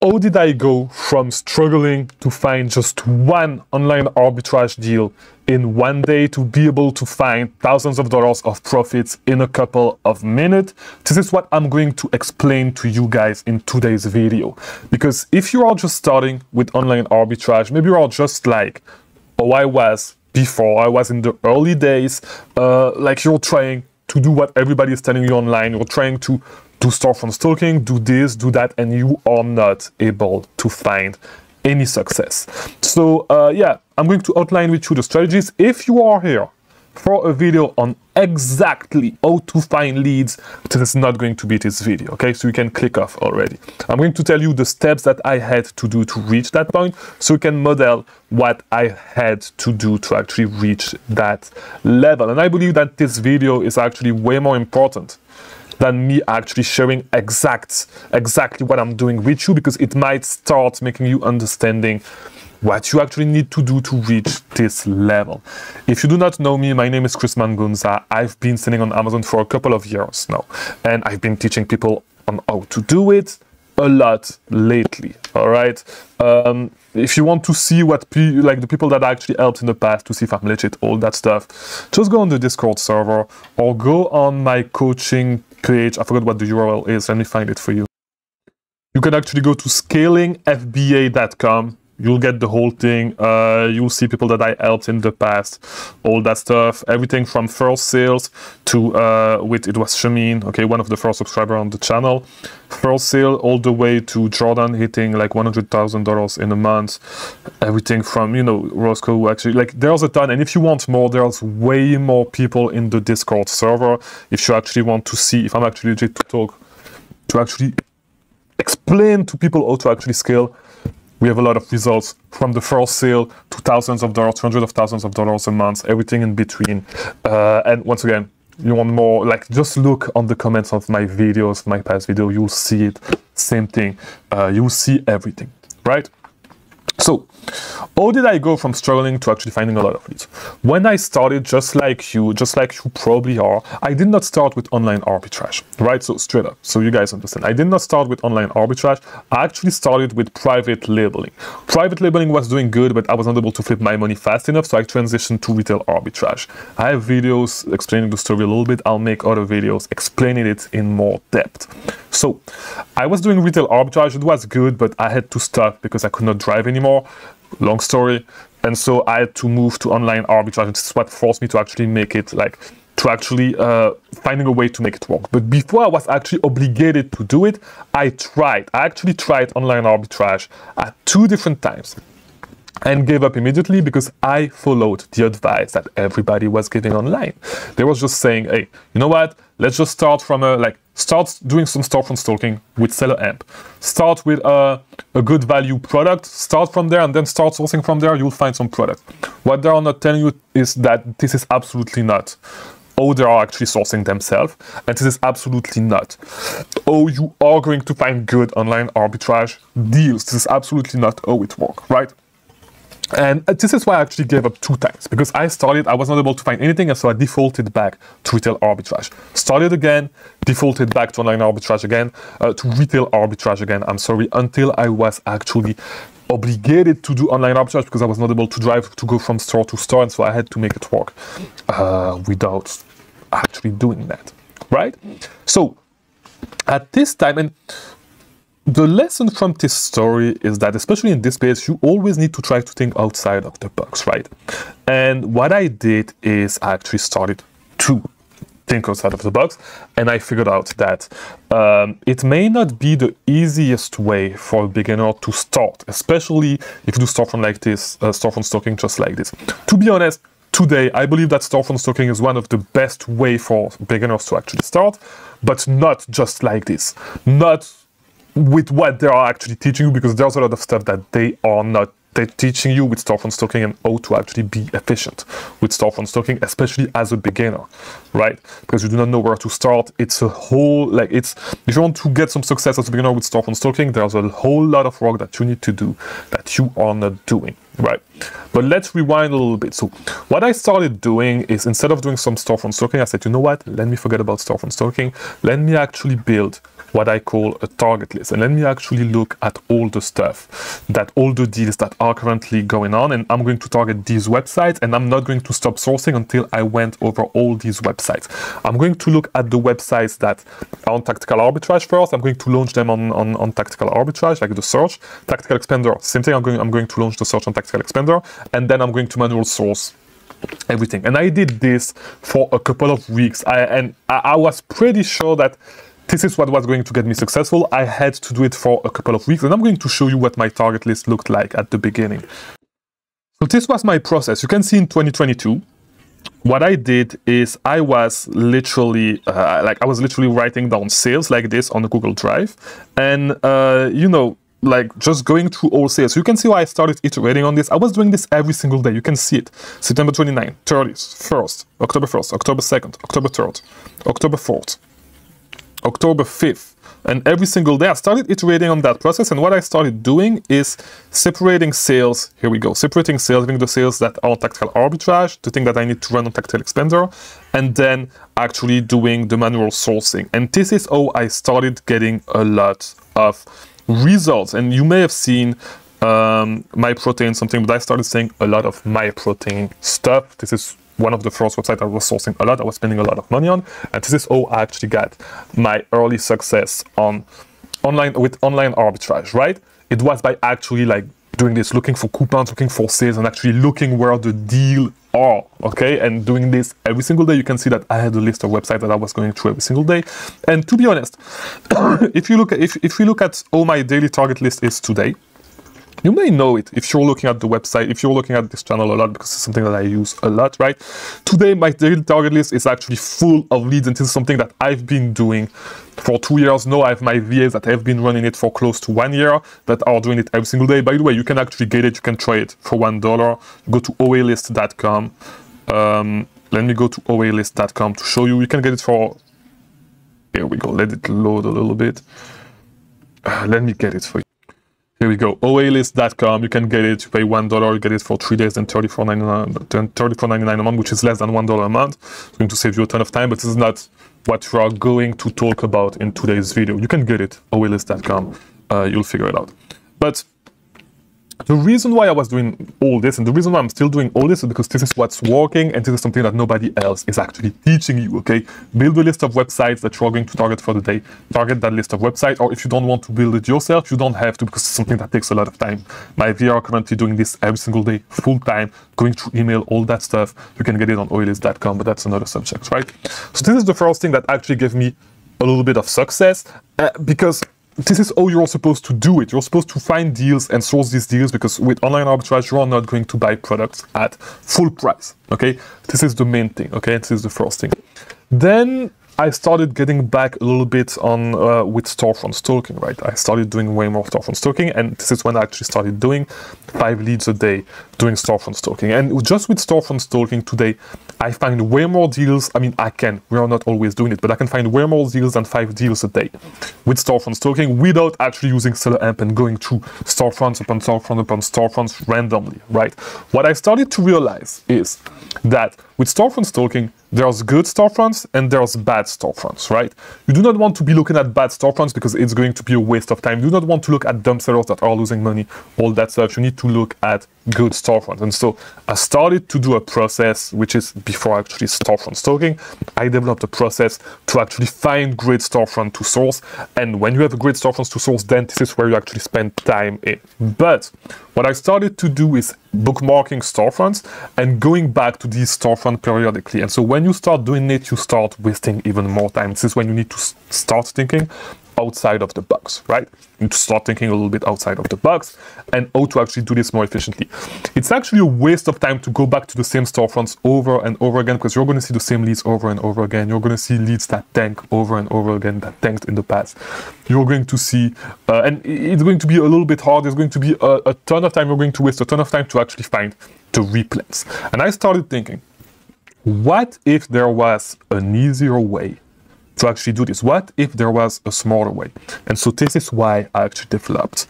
How did I go from struggling to find just one online arbitrage deal in one day to be able to find thousands of dollars of profits in a couple of minutes? This is what I'm going to explain to you guys in today's video. Because if you are just starting with online arbitrage, maybe you are just like, oh, I was before, I was in the early days, like you're trying to do what everybody is telling you online, you're trying to do storefront stalking, do this, do that, and you are not able to find any success. So yeah, I'm going to outline with you the strategies. If you are here for a video on exactly how to find leads, this is not going to be this video, okay? So you can click off already. I'm going to tell you the steps that I had to do to reach that point, so you can model what I had to do to actually reach that level. And I believe that this video is actually way more important than me actually sharing exactly what I'm doing with you, because it might start making you understanding what you actually need to do to reach this level. If you do not know me, my name is Chris Mangunza. I've been selling on Amazon for a couple of years now, and I've been teaching people on how to do it a lot lately. All right. If you want to see what like the people that I actually helped in the past, to see if I'm legit, all that stuff, just go on the Discord server or go on my coaching page. I forgot what the URL is. Let me find it for you. You can actually go to scalingfba.com. You'll get the whole thing. You'll see people that I helped in the past, all that stuff. Everything from first sales to, it was Shamin, okay, one of the first subscribers on the channel. First sale all the way to Jordan hitting like $100,000 in a month. Everything from, you know, Roscoe, actually, like there's a ton. And if you want more, there's way more people in the Discord server. If you actually want to see if I'm actually legit to talk, to actually explain to people how to actually scale, we have a lot of results from the first sale to thousands of dollars, hundreds of thousands of dollars a month, everything in between. And once again, you want more, like just look on the comments of my videos, my past video, you'll see it, same thing. You'll see everything, right? So, how did I go from struggling to actually finding a lot of leads? When I started, just like you probably are, I did not start with online arbitrage, right? So straight up, so you guys understand. I did not start with online arbitrage. I actually started with private labeling. Private labeling was doing good, but I was not able to flip my money fast enough, so I transitioned to retail arbitrage. I have videos explaining the story a little bit. I'll make other videos explaining it in more depth. So, I was doing retail arbitrage. It was good, but I had to stop because I could not drive anymore. Long story. And so I had to move to online arbitrage, and this is what forced me to actually make it, like, to actually finding a way to make it work. But before I was actually obligated to do it, I actually tried online arbitrage at 2 different times and gave up immediately because I followed the advice that everybody was giving online. They was just saying, hey, you know what? Let's just start from start doing some storefront stalking with Seller Amp. Start with a good value product, start from there, and then start sourcing from there. You'll find some product. What they are not telling you is that this is absolutely not how they are actually sourcing themselves, and this is absolutely not how you are going to find good online arbitrage deals. This is absolutely not how it works, right? And this is why I actually gave up 2 times, because I was not able to find anything, and so I defaulted back to retail arbitrage. Started again, defaulted back to online arbitrage again, to retail arbitrage again, I'm sorry, until I was actually obligated to do online arbitrage because I was not able to drive to go from store to store, and so I had to make it work without actually doing that, right? So, at this time, and the lesson from this story is that, especially in this space, you always need to try to think outside of the box, right? And what I did is I actually started to think outside of the box, and I figured out that it may not be the easiest way for a beginner to start, especially if you do storefront like this, storefront stalking just like this. To be honest, today, I believe that storefront stalking is one of the best way for beginners to actually start, but not just like this. Not with what they are actually teaching you, because there's a lot of stuff that they are not teaching you with storefront stalking, and how to actually be efficient with storefront stalking, especially as a beginner, right? Because you do not know where to start. It's a whole, like, if you want to get some success as a beginner with storefront stalking, there's a whole lot of work that you need to do that you are not doing, right? But let's rewind a little bit. So what I started doing is, instead of doing some storefront stalking, I said, you know what? Let me forget about storefront stalking. Let me actually build what I call a target list. And let me actually look at all the stuff, all the deals that are currently going on. And I'm going to target these websites, and I'm not going to stop sourcing until I went over all these websites. I'm going to look at the websites that are on Tactical Arbitrage first. I'm going to launch them on Tactical Arbitrage, like the search. Tactical Expander, same thing. I'm going to launch the search on Tactical Expander, and then I'm going to manual source everything. And I did this for a couple of weeks. I was pretty sure that this is what was going to get me successful. I had to do it for a couple of weeks, and I'm going to show you what my target list looked like at the beginning. So this was my process. You can see in 2022, what I did is I was literally writing down sales like this on a Google Drive, and you know, like just going through all sales. So you can see why I started iterating on this. I was doing this every single day. You can see it. September 29th, 30th, 1st, October 1st, October 2nd, October 3rd, October 4th, October 5th. And every single day I started iterating on that process. And what I started doing is separating sales. Here we go. Separating sales, having the sales that are on Tactical Arbitrage, the thing that I need to run on Tactical Expander, and then actually doing the manual sourcing. And this is how I started getting a lot of results. And you may have seen my protein something, but I started saying a lot of my protein stuff. This is one of the first websites I was sourcing a lot. I was spending a lot of money on, and this is how I actually got my early success on online arbitrage, right? It was by actually like doing this, looking for coupons, looking for sales, and actually looking where the deal are, okay? And doing this every single day. You can see that I had a list of websites that I was going through every single day. And to be honest, if you look at how my daily target list is today, you may know it if you're looking at the website, if you're looking at this channel a lot, because it's something that I use a lot, right? Today, my daily target list is actually full of leads, and this is something that I've been doing for 2 years now. I have my VAs that have been running it for close to 1 year that are doing it every single day. By the way, you can actually get it. You can try it for $1. Go to oalist.com. Let me go to oalist.com to show you. You can get it for, here we go. Let it load a little bit. Let me get it for you. Here we go, oalist.com. You can get it, you pay $1, you get it for 3 days and $34.99 a month, which is less than $1 a month. It's going to save you a ton of time, but this is not what we are going to talk about in today's video. You can get it, oalist.com. You'll figure it out. But the reason why I was doing all this, and the reason why I'm still doing all this, is because this is what's working, and this is something that nobody else is actually teaching you, okay? Build a list of websites that you're going to target for the day. Target that list of websites, or if you don't want to build it yourself, you don't have to, because it's something that takes a lot of time. My VR are currently doing this every single day, full time, going through email, all that stuff. You can get it on oalist.com, but that's another subject, right? So this is the first thing that actually gave me a little bit of success, because this is how you're supposed to do it. You're supposed to find deals and source these deals, because with online arbitrage, you are not going to buy products at full price, okay? This is the main thing, okay? This is the first thing. Then I started getting back a little bit on with storefront stalking, right? I started doing way more storefront stalking, and this is when I actually started doing 5 leads a day doing storefront stalking. And just with storefront stalking today, I find way more deals. I mean, we are not always doing it, but I can find way more deals than 5 deals a day with storefront stalking without actually using Seller Amp and going through storefronts upon storefront upon storefronts randomly, right? What I started to realize is that with storefront stalking, there's good storefronts and there's bad storefronts, right? You do not want to be looking at bad storefronts because it's going to be a waste of time. You do not want to look at dumb sellers that are losing money, all that stuff. You need to look at good storefronts. And so I started to do a process, which is before actually storefront stalking. I developed a process to actually find great storefront to source. And when you have a great storefront to source, then this is where you actually spend time in. But what I started to do is bookmarking storefronts and going back to these storefronts periodically. And so when you start doing it, you start wasting even more time. This is when you need to start thinking outside of the box, right? You need to start thinking a little bit outside of the box and how to actually do this more efficiently. It's actually a waste of time to go back to the same storefronts over and over again, because you're going to see the same leads over and over again. You're going to see leads that tank over and over again, that tanked in the past. You're going to see, and it's going to be a little bit hard. There's going to be a ton of time. You're going to waste a ton of time to actually find the replays. And I started thinking, what if there was an easier way to actually do this? What if there was a smarter way? And so this is why I actually developed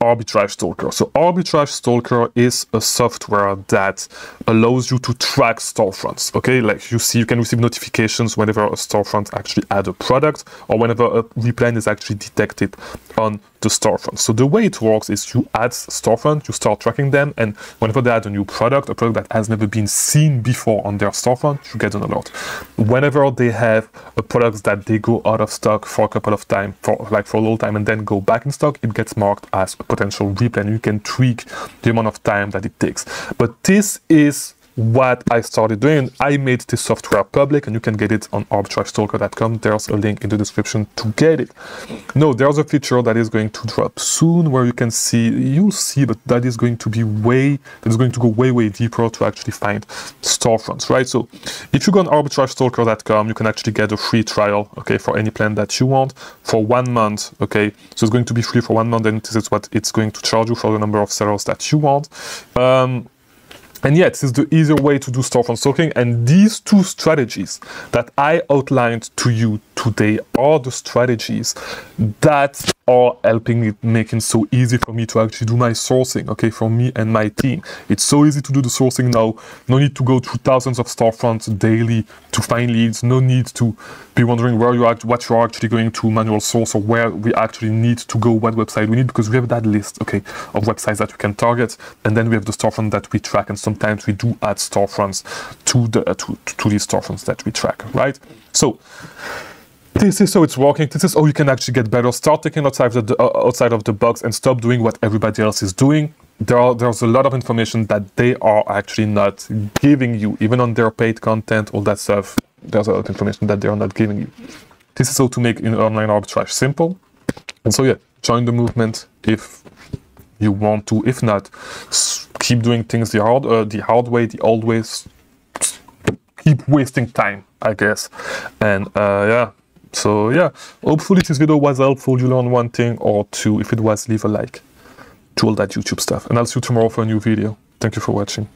Arbitrage Stalker. So Arbitrage Stalker is a software that allows you to track storefronts. Okay, like you can receive notifications whenever a storefront actually add a product or whenever a replan is actually detected on the storefront. So the way it works is you add storefront, you start tracking them, and whenever they add a new product, a product that has never been seen before on their storefront, you get an alert. Whenever they have a product that they go out of stock for a couple of time, for a little time, and then go back in stock, it gets marked as a potential replan. You can tweak the amount of time that it takes. But this is what I started doing. I made this software public, and you can get it on arbitragestalker.com. There's a link in the description to get it. No, there's a feature that is going to drop soon where you can see, you'll see, but that is going to go way deeper to actually find storefronts, right? So if you go on arbitragestalker.com, you can actually get a free trial, okay, for any plan that you want for 1 month, okay? So it's going to be free for 1 month, and this is what it's going to charge you for the number of sellers that you want. And yeah, this is the easier way to do storefront stalking. And these two strategies that I outlined to you today are the strategies that are helping it, making so easy for me to actually do my sourcing, okay, for me and my team. It's so easy to do the sourcing now. No need to go through thousands of storefronts daily to find leads. No need to be wondering where you are, what you're actually going to manual source, or where we actually need to go, what website we need, because we have that list, okay, of websites that we can target, and then we have the storefront that we track, and sometimes we do add storefronts to the to these storefronts that we track, right? So this is how it's working. This is how you can actually get better. Start thinking outside of the box and stop doing what everybody else is doing. There's a lot of information that they are actually not giving you, even on their paid content, all that stuff. There's a lot of information that they are not giving you. This is how to make online arbitrage simple. And so yeah, join the movement if you want to. If not, keep doing things the hard way, the old ways. Keep wasting time, I guess. And yeah. So yeah, hopefully this video was helpful. You learned one thing or two. If it was, leave a like to all that YouTube stuff. And I'll see you tomorrow for a new video. Thank you for watching.